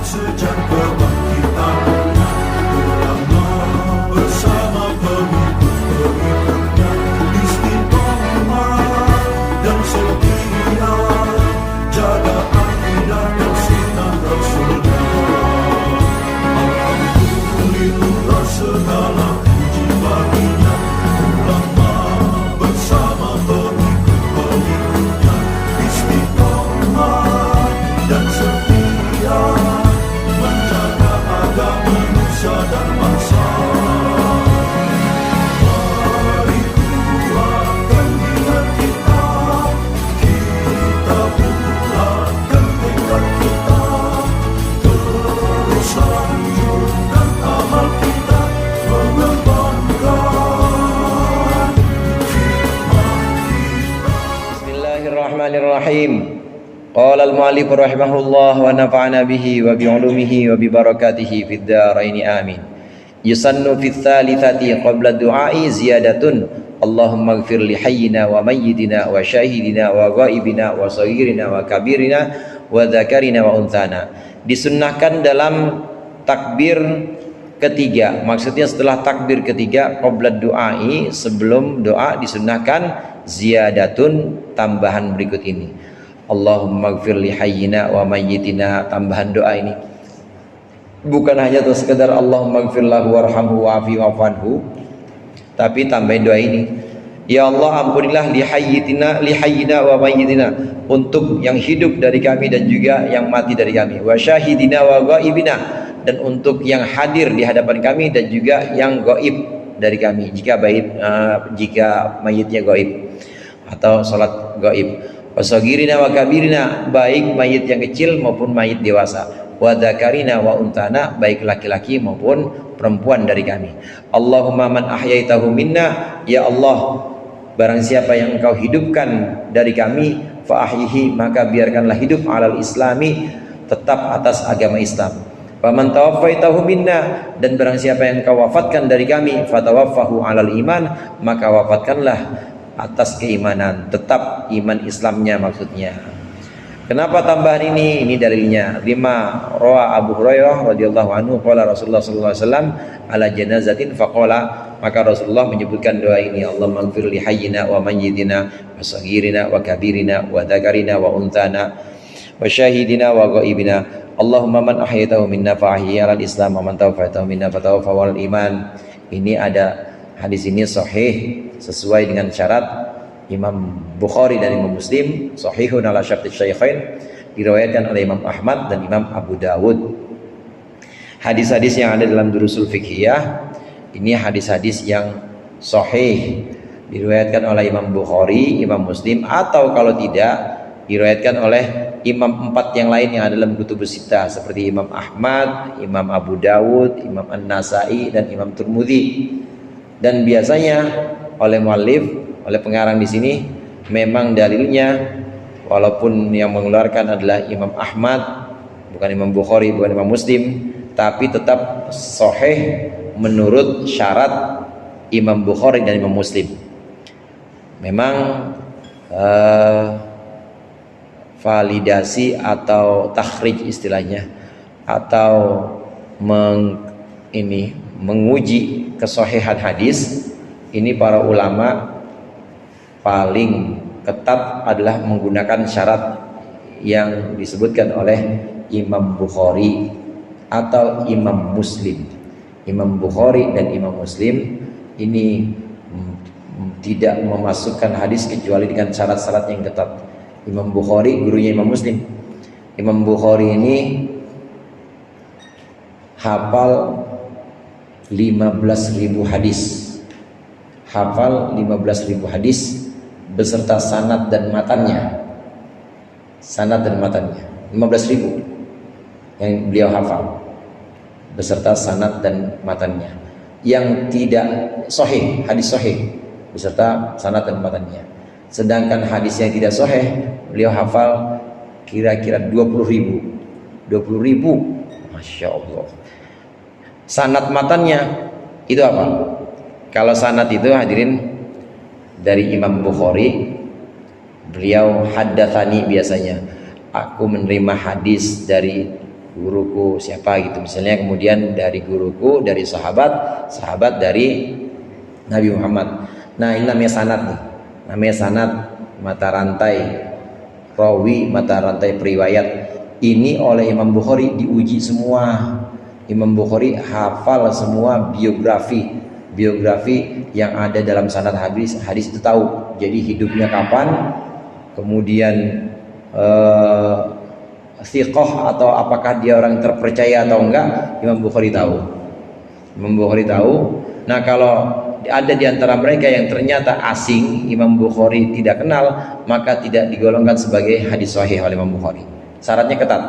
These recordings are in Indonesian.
sejak kebangkitan ulama bersama pengikut-pengikutnya istiqomah dan setia jaga akidah dan sunnah Rasulullah. Alhamdulillah segala puji baginya ulama bersama pengikut-pengikutnya istiqomah dan setia menjaga agama nusa dan bangsa. Mari kuatkan niat kita, kita bulatkan tekad kita, terus lanjutkan amal kita, mengembangkan hikmah kita. Bismillahirrahmanirrahim. Qala al-mu'allif rahimahullah wa nafa'ana bihi wa bi'ulumihi wa bi barakatihi fid dharain amin. Yusannu fi tsalitsati qabla du'ai ziyadatun. Allahumma ighfir li hayyina wa mayyitina wa syahidina wa ghaibina wa saghirina wa kabirina wa dzakarina wa unthana. Disunnahkan dalam takbir ketiga, maksudnya setelah takbir ketiga qabla du'ai, sebelum doa disunnahkan ziyadatun, tambahan berikut ini. Allahumma ighfir li hayyina wa mayyitina, tambahan doa ini bukan hanya sekedar Allahumma ighfir lahu warhamhu wa'afi wa'fanhu, tapi tambahin doa ini, ya Allah ampunilah li hayyina wa mayyitina, untuk yang hidup dari kami dan juga yang mati dari kami, wa syahidina wa ghaibina, dan untuk yang hadir di hadapan kami dan juga yang gaib dari kami jika mayitnya gaib atau salat gaib, wasagirina wa kabirina, baik mayit yang kecil maupun mayit dewasa, wa dzakarina wa untana, baik laki-laki maupun perempuan dari kami. Allahumma man ahyaitahu minna, ya Allah barang siapa yang engkau hidupkan dari kami, fa ahyihi, maka biarkanlah hidup alal islami, tetap atas agama Islam. Wa man tawaffaitahu minna, dan barang siapa yang engkau wafatkan dari kami, fa tawaffahu alal iman, maka wafatkanlah atas keimanan, tetap iman Islamnya maksudnya. Kenapa tambahan ini? Ini dalilnya. Lima rawa Abu Hurairah radhiyallahu anhu qala Rasulullah sallallahu alaihi wasallam ala janazatin faqala, maka Rasulullah menyebutkan doa ini, Allahumma ighfir li hayyina wa mayyitina wa saghirina wa kabirina wa dzakarina wa unthana wa syahidina wa ghaibina. Allahumma man ahyaytahu minna fa ahyi alal islam wa man tawaffaytahu minna fa tawaffahu alal iman. Ini ada hadis ini sahih sesuai dengan syarat Imam Bukhari dan Imam Muslim, sahihun ala syarti syaikhain, diriwayatkan oleh Imam Ahmad dan Imam Abu Dawud. Hadis-hadis yang ada dalam Durusul Fiqhiyah ini hadis-hadis yang sahih, diriwayatkan oleh Imam Bukhari, Imam Muslim, atau kalau tidak diriwayatkan oleh imam empat yang lain yang ada dalam Kutubus Sittah seperti Imam Ahmad, Imam Abu Dawud, Imam An-Nasa'i dan Imam Tirmidzi. Dan biasanya oleh muallif, oleh pengarang di sini, memang dalilnya walaupun yang mengeluarkan adalah Imam Ahmad, bukan Imam Bukhari, bukan Imam Muslim, tapi tetap sahih menurut syarat Imam Bukhari dan Imam Muslim. Memang validasi atau takhrij istilahnya, atau menguji kesahihan hadis ini, para ulama paling ketat adalah menggunakan syarat yang disebutkan oleh Imam Bukhari atau Imam Muslim. Imam Bukhari dan Imam Muslim ini tidak memasukkan hadis kecuali dengan syarat-syarat yang ketat. Imam Bukhari gurunya Imam Muslim. Imam Bukhari ini hafal 15.000 hadis. Hafal 15.000 hadis beserta sanad dan matannya. Sanad dan matannya 15.000 yang beliau hafal beserta sanad dan matannya. Yang tidak sahih, hadis sahih beserta sanad dan matannya. Sedangkan hadis yang tidak sahih beliau hafal kira-kira 20.000. Masya Allah. Sanad matannya itu apa? Kalau sanad itu hadirin dari Imam Bukhari, beliau haddatsani, biasanya aku menerima hadis dari guruku siapa gitu misalnya, kemudian dari guruku, dari sahabat dari Nabi Muhammad. Nah, ini namanya sanad nih, namanya sanad, mata rantai rawi, mata rantai periwayat. Ini oleh Imam Bukhari diuji semua. Imam Bukhari hafal semua biografi yang ada dalam sanad hadis itu tahu. Jadi hidupnya kapan, kemudian thiqah atau apakah dia orang terpercaya atau enggak, Imam Bukhari tahu. Imam Bukhari tahu. Nah, kalau ada di antara mereka yang ternyata asing, Imam Bukhari tidak kenal, maka tidak digolongkan sebagai hadis sahih oleh Imam Bukhari. Syaratnya ketat.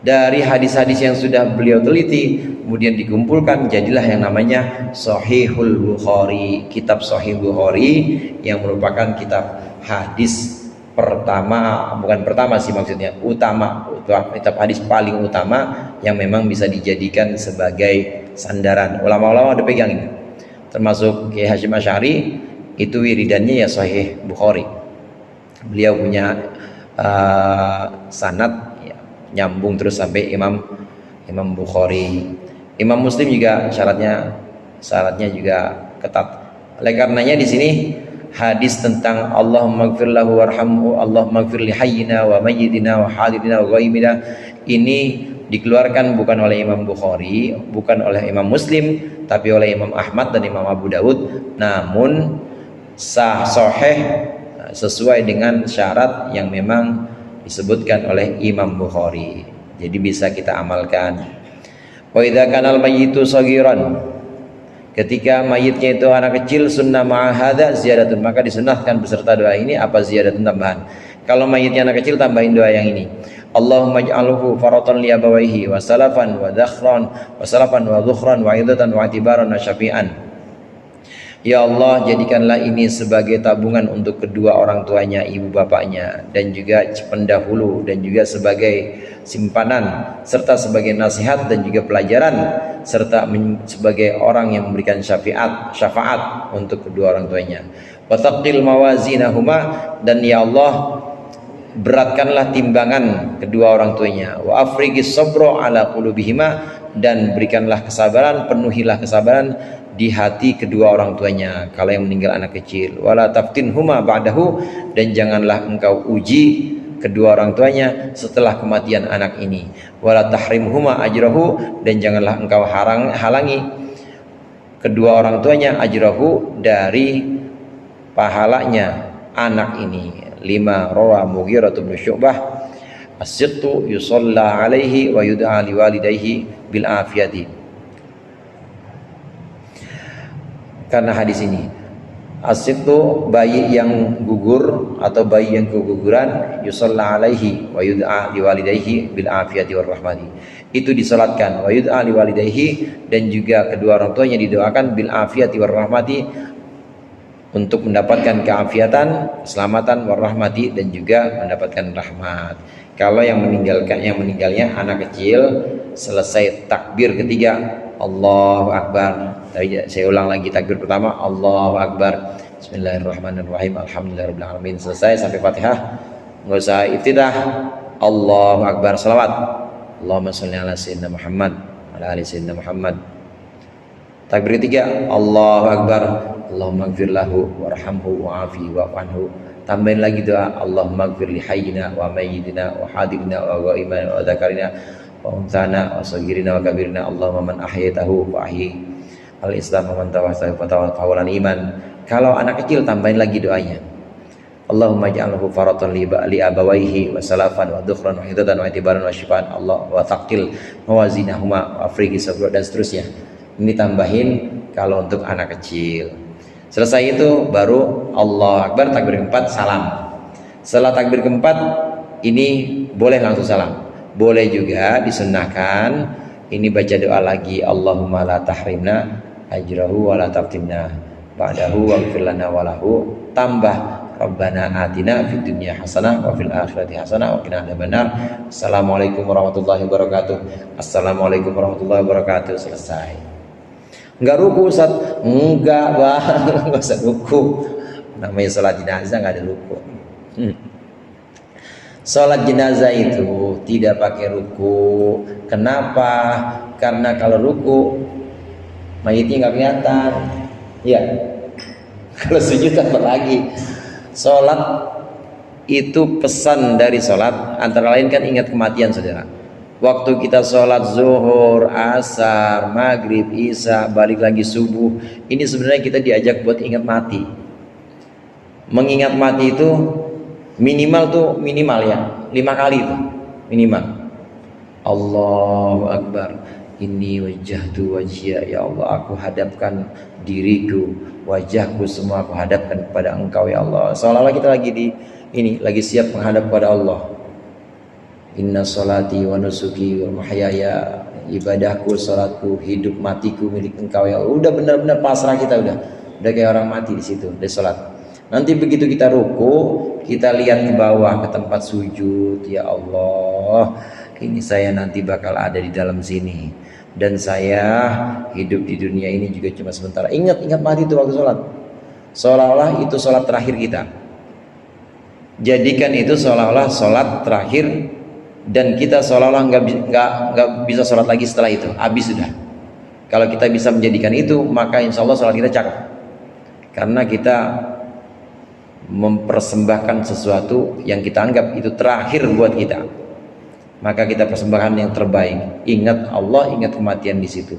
Dari hadis-hadis yang sudah beliau teliti, kemudian dikumpulkan, jadilah yang namanya Sahihul Bukhari, kitab Sahih Bukhari, yang merupakan kitab hadis pertama, bukan pertama sih maksudnya, utama, kitab hadis paling utama yang memang bisa dijadikan sebagai sandaran. Ulama-ulama udah pegang ini, termasuk Kiai Hasyim Asy'ari, itu wiridannya ya Sahih Bukhari. Beliau punya sanad ya, nyambung terus sampai Imam Bukhari. Imam Muslim juga syaratnya juga ketat. Oleh karenanya di sini hadis tentang Allahumma ighfir lahu warhamhu, Allahumma ighfir li hayyina wa mayyitina wa hadirina wa ghaibina, ini dikeluarkan bukan oleh Imam Bukhari, bukan oleh Imam Muslim, tapi oleh Imam Ahmad dan Imam Abu Daud, namun sahih sesuai dengan syarat yang memang disebutkan oleh Imam Bukhari. Jadi bisa kita amalkan. Wa idza kana al-mayyitu saghiran, ketika mayitnya itu anak kecil, sunnah ma'ahadha ziyadatun, maka disunahkan beserta doa ini apa ziyadatun, tambahan. Kalau mayitnya anak kecil, tambahin doa yang ini. Allahumma ij'alhu faratan li abawaihi wa salafan wa dhakhran wa salafan wa dhukhran wa idatan wa atibaran wa syafi'an. Ya Allah, jadikanlah ini sebagai tabungan untuk kedua orang tuanya, ibu bapaknya, dan juga pendahulu, dan juga sebagai simpanan, serta sebagai nasihat dan juga pelajaran, serta sebagai orang yang memberikan syafaat untuk kedua orang tuanya. Wa taqil mawazinahuma, dan ya Allah, beratkanlah timbangan kedua orang tuanya. Wa afriqis sabra ala qulubihima, dan berikanlah kesabaran, penuhilah kesabaran di hati kedua orang tuanya kalau yang meninggal anak kecil. Wala taftinhuma ba'dahu, dan janganlah engkau uji kedua orang tuanya setelah kematian anak ini. Wala tahrimhuma ajrahu, dan janganlah engkau halangi kedua orang tuanya ajrahu, dari pahalanya anak ini. 5 rawa Mughirah bin Syu'bah, as-sittu yusalla alaihi wa yud'a liwalidayhi bil afiyati. Karena hadis ini, as-sittu, bayi yang gugur atau bayi yang keguguran, yusalla alaihi wa yud'a liwalidayhi bil afiyati war rahmati, itu disalatkan, wa yud'a liwalidayhi, dan juga kedua orang tuanya didoakan bil afiyati war rahmati, untuk mendapatkan keafiatan, keselamatan, warahmati, dan juga mendapatkan rahmat. Kalau yang meninggalnya anak kecil, selesai takbir ketiga, Allahu Akbar. Saya ulang lagi, takbir pertama Allahu Akbar, Bismillahirrahmanirrahim, Alhamdulillahirabbil alamin, selesai sampai Fatihah, nggak usah iftidah, Allahu Akbar, salawat, Allahumma sholli ala sayyidina Muhammad wa ala ali sayyidina Muhammad. Takbir ketiga, Allahu Akbar, Allahumma ighfir lahu warhamhu wa'afi wa'anhu. Tambahin lagi doa, Allahumma ighfir li hayyina wa mayyitina wa hadirina wa ghaibina wa dzakarina wa unthana wa saghirina wa kabirina. Allahumma man ahyaitahu fa ahyi al-islam wa man tawaffahu fa tawaffahu iman. Kalau anak kecil, tambahin lagi doanya, Allahumma ij'alhu faratan li abawaihi wa salafan wa dhukhran wa hidatan wa itibaran wa syifaan Allah wa taqil mawazinahuma wa afriqi sabra, dan seterusnya. Ini tambahin kalau untuk anak kecil. Selesai itu baru Allahu Akbar, takbir keempat, salam. Setelah takbir keempat ini boleh langsung salam. Boleh juga disunnahkan ini baca doa lagi, Allahumma la tahrimna ajrahu wa la taftinna ba'dahu waghfir lana wa lahu, tambah Rabbana atina fid dunya hasanah wa fil akhirati hasanah wa qina adzabannar. Assalamualaikum warahmatullahi wabarakatuh. Assalamualaikum warahmatullahi wabarakatuh. Selesai. Enggak ruku Ustaz? Enggak bang, enggak usah ruku, namanya sholat jenazah enggak ada ruku. Sholat jenazah itu tidak pakai ruku. Kenapa? Karena kalau ruku mayitnya nggak kelihatan. Ya. Kalau sujud apa lagi? Sholat itu pesan dari sholat antara lain kan ingat kematian, saudara. Waktu kita sholat zuhur, asar, maghrib, isya, balik lagi subuh, ini sebenarnya kita diajak buat ingat mati. Mengingat mati itu minimal ya 5 kali itu minimal. Allahu Akbar, inni wajjahtu wajhiya, ya Allah aku hadapkan diriku, wajahku semua aku hadapkan kepada Engkau ya Allah. Seolah-olah kita lagi siap menghadap kepada Allah. Inna sholati wa nusuki wa mahyaya, ibadahku, salatku, hidup matiku milik Engkau ya Allah. Udah benar-benar pasrah kita, udah kayak orang mati di situ, di salat. Nanti begitu kita ruku, kita lihat ke bawah ke tempat sujud, ya Allah, ini saya nanti bakal ada di dalam sini, dan saya hidup di dunia ini juga cuma sementara. Ingat mati itu waktu sholat. Seolah-olah itu sholat terakhir kita. Jadikan itu seolah-olah sholat terakhir, dan kita seolah-olah nggak bisa sholat lagi setelah itu. Habis sudah. Kalau kita bisa menjadikan itu, maka insya Allah sholat kita cakep. Karena kita mempersembahkan sesuatu yang kita anggap itu terakhir buat kita, maka kita persembahkan yang terbaik. Ingat Allah, ingat kematian di situ.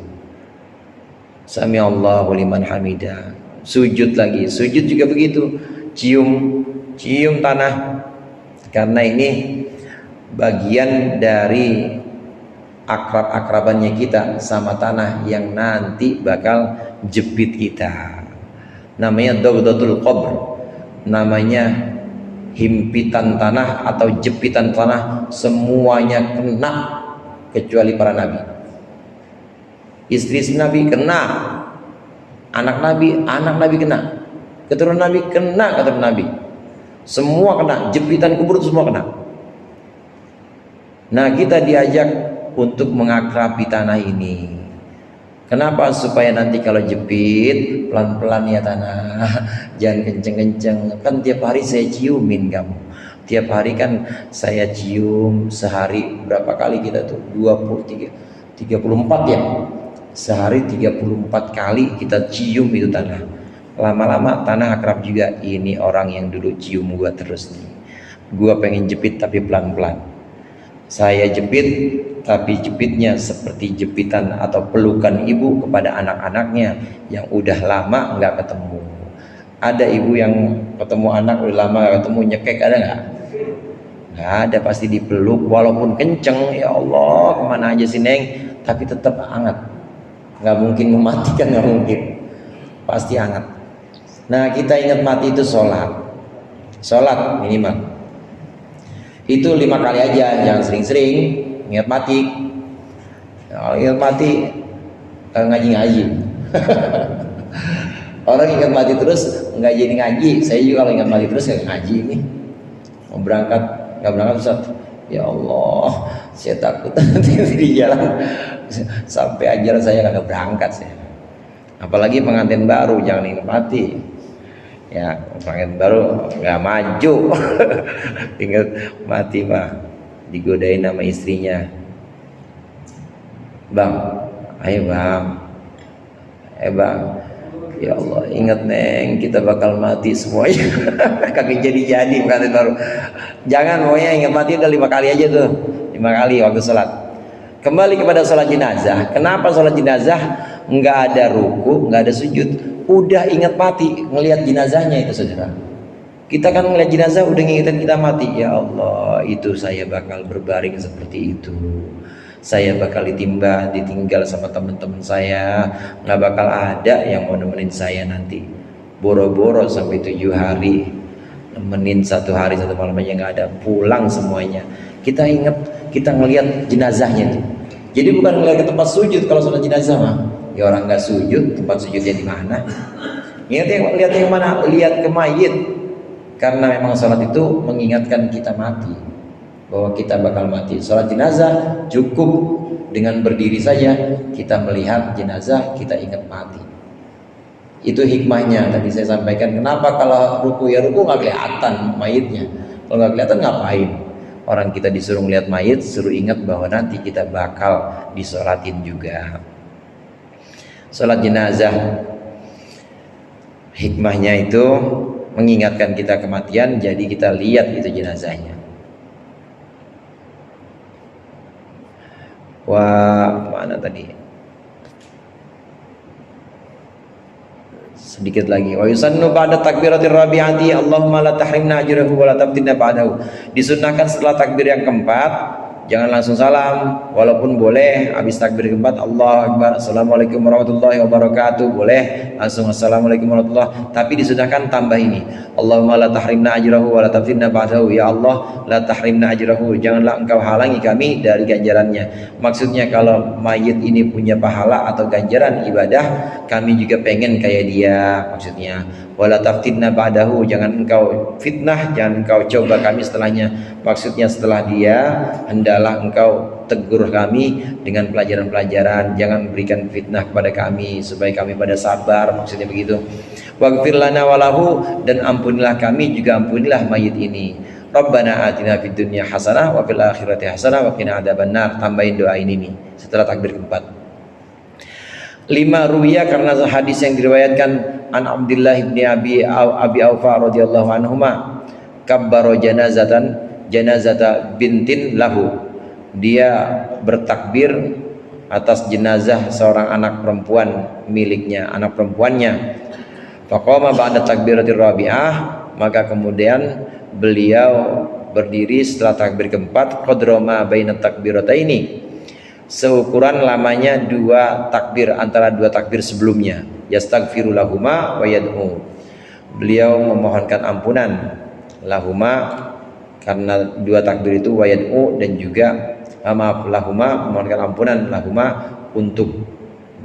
Sami Allahu liman hamidah. Sujud lagi, sujud juga begitu. Cium tanah, karena ini bagian dari akrab-akrabannya kita sama tanah yang nanti bakal jepit kita. Namanya dawdatul qabr, namanya himpitan tanah atau jepitan tanah. Semuanya kena kecuali para nabi. Istri Nabi kena, anak Nabi kena, keturunan Nabi kena, keturunan Nabi semua kena, jepitan kubur itu semua kena. Nah, kita diajak untuk mengakrabi tanah ini. Kenapa? Supaya nanti kalau jepit pelan-pelan ya tanah, jangan kenceng-kenceng. Kan tiap hari saya ciumin kamu, tiap hari kan saya cium. Sehari berapa kali kita tuh? 34 ya, sehari 34 kali kita cium itu tanah. Lama-lama tanah akrab juga. Ini orang yang dulu cium gua terus nih, gua pengen jepit tapi pelan-pelan. Saya jepit, tapi jepitnya seperti jepitan atau pelukan ibu kepada anak-anaknya yang udah lama nggak ketemu. Ada ibu yang ketemu anak udah lama nggak ketemu, nyekek ada nggak? Nggak ada, pasti dipeluk walaupun kenceng. Ya Allah, kemana aja sih Neng? Tapi tetap hangat. Nggak mungkin mematikan, nggak mungkin. Pasti hangat. Nah, kita ingat mati itu sholat minimal. Itu 5 kali aja, jangan sering-sering. Ingat mati. Kalau ingat mati ngaji. Orang ingat mati terus nggak jadi ngaji. Saya juga kalau ingat mati terus nggak ngaji nih. Mau berangkat nggak berangkat Ustaz. Ya Allah, saya takut nanti di jalan sampai ajar saya nggak berangkat saya. Apalagi pengantin baru, jangan ingat mati. Ya, pengantin baru nggak maju. Ingat mati mah digodain sama istrinya. Bang, ayo bang, ya Allah, ingat Neng, kita bakal mati semuanya. Kagak jadi pengantin baru. Jangan, pokoknya ingat mati udah 5 kali aja tuh, 5 kali waktu sholat. Kembali kepada sholat jenazah. Kenapa sholat jenazah nggak ada ruku, nggak ada sujud? Udah ingat mati, ngelihat jenazahnya itu saudara. Kita kan ngelihat jenazah udah ngingetin kita mati. Ya Allah, itu saya bakal berbaring seperti itu. Saya bakal ditinggal sama teman-teman saya. Nggak bakal ada yang mau nemenin saya nanti. Boro-boro sampai 7 hari, nemenin 1 hari 1 malam aja nggak ada, pulang semuanya. Kita ingat, kita ngelihat jenazahnya itu. Jadi bukan ngelihat ke tempat sujud kalau sholat jenazah mah. Ya orang nggak sujud, tempat sujudnya di mana? Lihat yang mana? Lihat ke mayit. Karena memang sholat itu mengingatkan kita mati, bahwa kita bakal mati. Sholat jenazah cukup dengan berdiri saja kita melihat jenazah, kita ingat mati. Itu hikmahnya tadi saya sampaikan. Kenapa kalau ruku nggak kelihatan mayitnya? Kalau nggak kelihatan ngapain? orang kita disuruh ngeliat mayit, suruh ingat bahwa nanti kita bakal disolatin juga. Sholat jenazah, hikmahnya itu mengingatkan kita kematian, jadi kita lihat itu jenazahnya. Wah, mana tadi? Sedikit lagi. Wa yusannu ba'da takbiratir rabi'ati Allahumma la tahrimna ajrahu wa la tabtinna ba'dahu. Disunnahkan setelah takbir yang keempat, jangan langsung salam, walaupun boleh habis takbir keempat Allahu Akbar, Assalamualaikum warahmatullahi wabarakatuh, boleh langsung Assalamualaikum warahmatullahi, tapi disunahkan tambah ini, Allahumma la tahrimna ajrahu wa la tabtinna ba'dahu. Ya Allah, la tahrimna ajrahu, janganlah engkau halangi kami dari ganjarannya. Maksudnya kalau mayit ini punya pahala atau ganjaran ibadah, kami juga pengen kayak dia, maksudnya. Wala taftinna ba'dahu, jangan engkau fitnah, jangan engkau coba kami setelahnya. Maksudnya setelah dia, hendaklah engkau tegur kami dengan pelajaran-pelajaran, jangan berikan fitnah kepada kami supaya kami pada sabar, maksudnya begitu. Waghfir lana walahu, dan ampunilah kami juga ampunilah mayit ini. Rabbana atina fid dunya hasanah wa fil akhirati hasanah wa qina adzabannar. Tambahin doa ini nih setelah takbir keempat. 5 ruwiya, karena hadis yang diriwayatkan an Abdullah bin Abi Aufa radhiyallahu anhuma, kabbaro janazata bintin lahu, dia bertakbir atas jenazah seorang anak perempuan miliknya, anak perempuannya. Faqama ba'da takbiratir rabi'ah, maka kemudian beliau berdiri setelah takbir keempat, qadroma bainat takbirataini, seukuran lamanya 2 takbir, antara 2 takbir sebelumnya. Yastaghfiru lahuma wa yad'u, beliau memohonkan ampunan lahuma, karena 2 takbir itu, wa yad'u, dan juga maaf lahuma, memohonkan ampunan lahuma untuk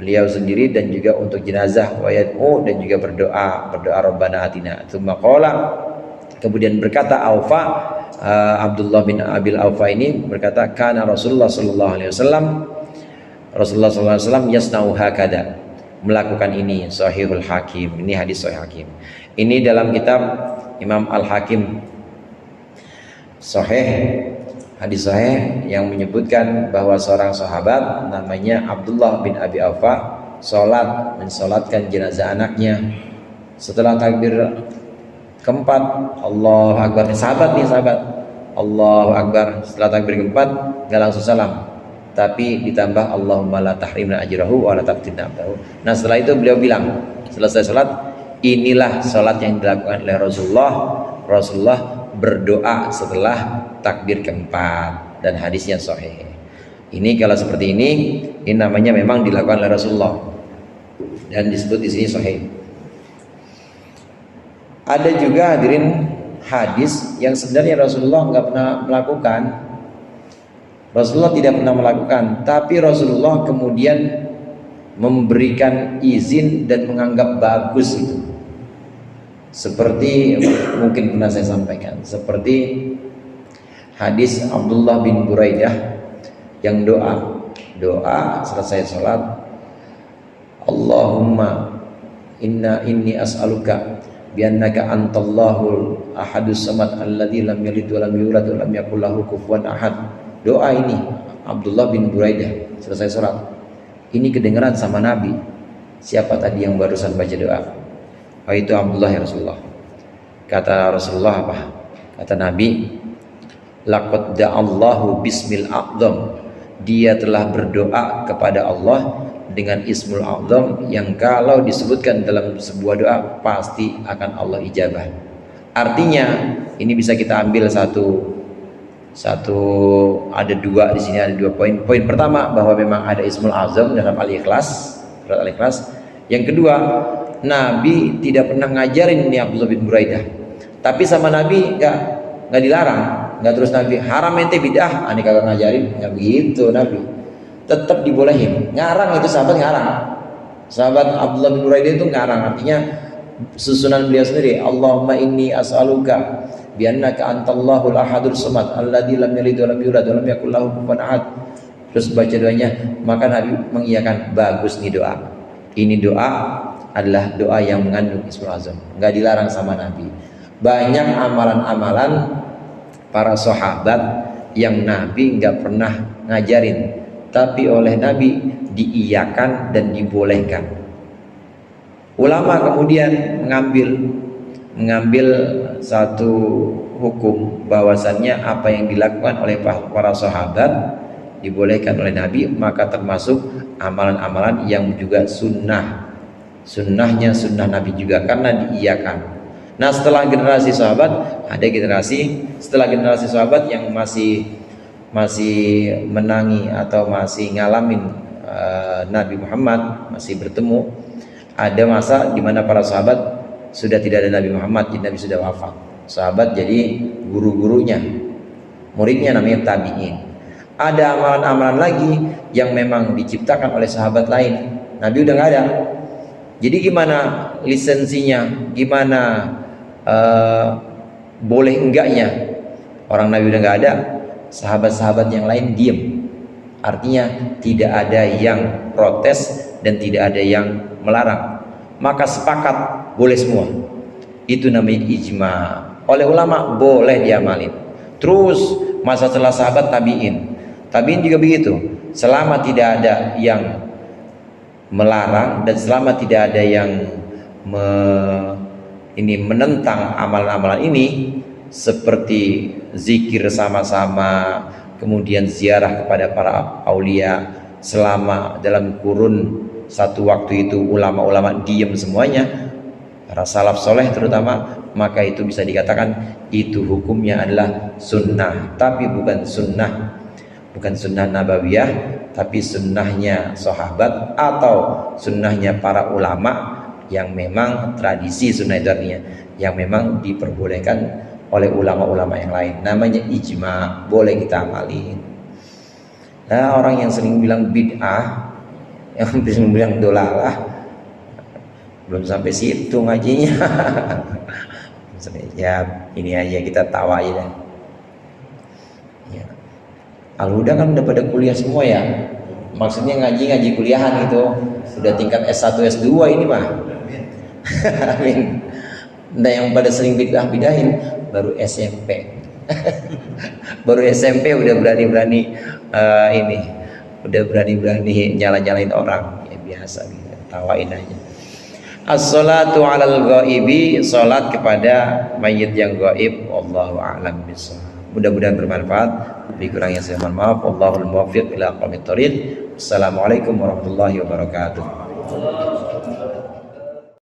beliau sendiri dan juga untuk jenazah, wa yad'u, dan juga berdoa Rabbana atina. Tsumma qala, kemudian berkata Aufa, Abdullah bin Abil Aufa ini berkata, kana Rasulullah sallallahu alaihi wasallam, Rasulullah sallallahu alaihi wasallam yasna'u hakada, melakukan ini. Sahihul Hakim, ini hadis Sahih Hakim. Ini dalam kitab Imam Al-Hakim Sahih, hadis sahih yang menyebutkan bahwa seorang sahabat namanya Abdullah bin Abi Aufa mensolatkan jenazah anaknya. Setelah takbir keempat, Allahu Akbar, sahabat Allahu Akbar, setelah takbir keempat nggak langsung salam, tapi ditambah Allahumma la tahrimna ajrahu wa la taftinna ba'dahu. Nah, setelah itu beliau bilang, selesai salat, inilah salat yang dilakukan oleh Rasulullah berdoa setelah takbir keempat, dan hadisnya sahih. Ini kalau seperti ini namanya memang dilakukan oleh Rasulullah dan disebut di sini sahih. Ada juga hadirin hadis yang sebenarnya Rasulullah nggak pernah melakukan. Rasulullah tidak pernah melakukan, tapi Rasulullah kemudian memberikan izin dan menganggap bagus itu. Seperti mungkin pernah saya sampaikan, seperti hadis Abdullah bin Buraidah yang doa selesai sholat, Allahumma inni as'aluka biannaka antallahul ahadus samad alladzi lam yalid wa lam yulad wa lam yakul lahu kufuwan ahad. Doa ini Abdullah bin Buraidah selesai sholat, ini kedengaran sama Nabi. Siapa tadi yang barusan baca doa? Oh, itu Abdullah ya Rasulullah. Kata Rasulullah apa? Kata Nabi, laqad da'allahu bismil a'zam, dia telah berdoa kepada Allah dengan ismul a'zam yang kalau disebutkan dalam sebuah doa pasti akan Allah ijabah. Artinya ini bisa kita ambil satu ada 2 di sini, ada 2 poin. Poin pertama bahwa memang ada ismul a'zam dalam Al-Ikhlas, surat Al-Ikhlas. Yang kedua, Nabi tidak pernah ngajarin ini Abdullah bin Buraidah, tapi sama Nabi nggak dilarang, nggak terus Nabi haram ente bid'ah, ani kagak ngajarin, nggak begitu. Nabi tetap dibolehin. Ngarang itu sahabat Abdullah bin Buraidah itu ngarang, artinya susunan beliau sendiri, Allahumma inni as'aluka biannaka antallahul ahadul samad alladzi lam yalid wa lam yulad wa lam yakul lahu kufuwan ahad. Terus baca doanya, maka Nabi mengiyakan, bagus nih doa. Ini doa adalah doa yang mengandung ismul azam, nggak dilarang sama Nabi. Banyak amalan-amalan para sahabat yang Nabi nggak pernah ngajarin, tapi oleh Nabi diiyakan dan dibolehkan. Ulama kemudian mengambil satu hukum bahwasannya apa yang dilakukan oleh para sahabat dibolehkan oleh Nabi, maka termasuk amalan-amalan yang juga sunnahnya sunnah Nabi juga karena diiyakan. Nah, setelah generasi sahabat ada setelah generasi sahabat yang masih menangi atau masih ngalamin Nabi Muhammad, masih bertemu. Ada masa di mana para sahabat sudah tidak ada Nabi Muhammad, jadi Nabi sudah wafat. Sahabat jadi guru-gurunya, muridnya namanya tabi'in. Ada amalan-amalan lagi yang memang diciptakan oleh sahabat lain, Nabi udah nggak ada. Jadi gimana lisensinya, gimana boleh enggaknya? Orang Nabi udah nggak ada, sahabat-sahabat yang lain diem. Artinya tidak ada yang protes dan tidak ada yang melarang, maka sepakat boleh semua. Itu namanya ijma. Oleh ulama boleh diamalin. Terus masa setelah sahabat tabi'in juga begitu. Selama tidak ada yang melarang dan selama tidak ada yang menentang amalan-amalan ini, seperti zikir sama-sama, kemudian ziarah kepada para aulia selama dalam kurun satu waktu itu ulama-ulama diem semuanya, para salaf soleh terutama, maka itu bisa dikatakan itu hukumnya adalah sunnah, tapi bukan sunnah nabawiyah, tapi sunnahnya sahabat atau sunnahnya para ulama yang memang tradisi sunnah itu, artinya yang memang diperbolehkan oleh ulama-ulama yang lain. Namanya ijma, boleh kita amalin. Nah, orang yang sering bilang bid'ah, yang sering bilang dolalah, belum sampai situ ngajinya. Ya ini aja, kita tawa aja dah. Ya. Al-Huda kan udah pada kuliah semua ya. Maksudnya ngaji kuliahan gitu. Sudah tingkat S1 S2 ini mah. Amin. Nah, yang pada sering bidahin baru SMP. Baru SMP udah berani-berani udah berani-berani nyala-nyalain orang. Ya biasa gitu, tawain aja. As-salatu 'alal ghaibi, salat kepada mayit yang gaib. Wallahu a'lam bishawab. Mudah-mudahan bermanfaat. Lebih kurangnya saya mohon maaf. Wallahul muwaffiq ila aqwamit thoriq. Assalamualaikum warahmatullahi wabarakatuh.